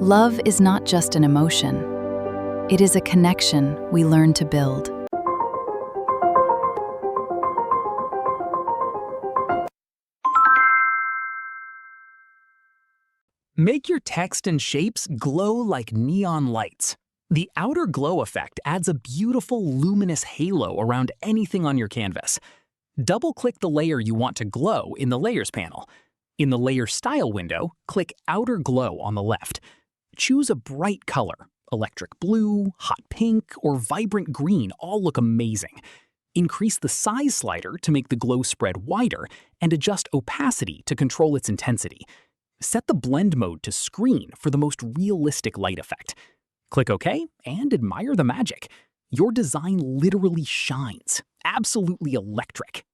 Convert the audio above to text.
Love is not just an emotion. It is a connection we learn to build. Make your text and shapes glow like neon lights. The outer glow effect adds a beautiful luminous halo around anything on your canvas. Double-click the layer you want to glow in the Layers panel. In the Layer Style window, click Outer Glow on the left. Choose a bright color. Electric blue, hot pink, or vibrant green all look amazing. Increase the size slider to make the glow spread wider, and adjust opacity to control its intensity. Set the blend mode to screen for the most realistic light effect. Click OK and admire the magic. Your design literally shines. Absolutely electric.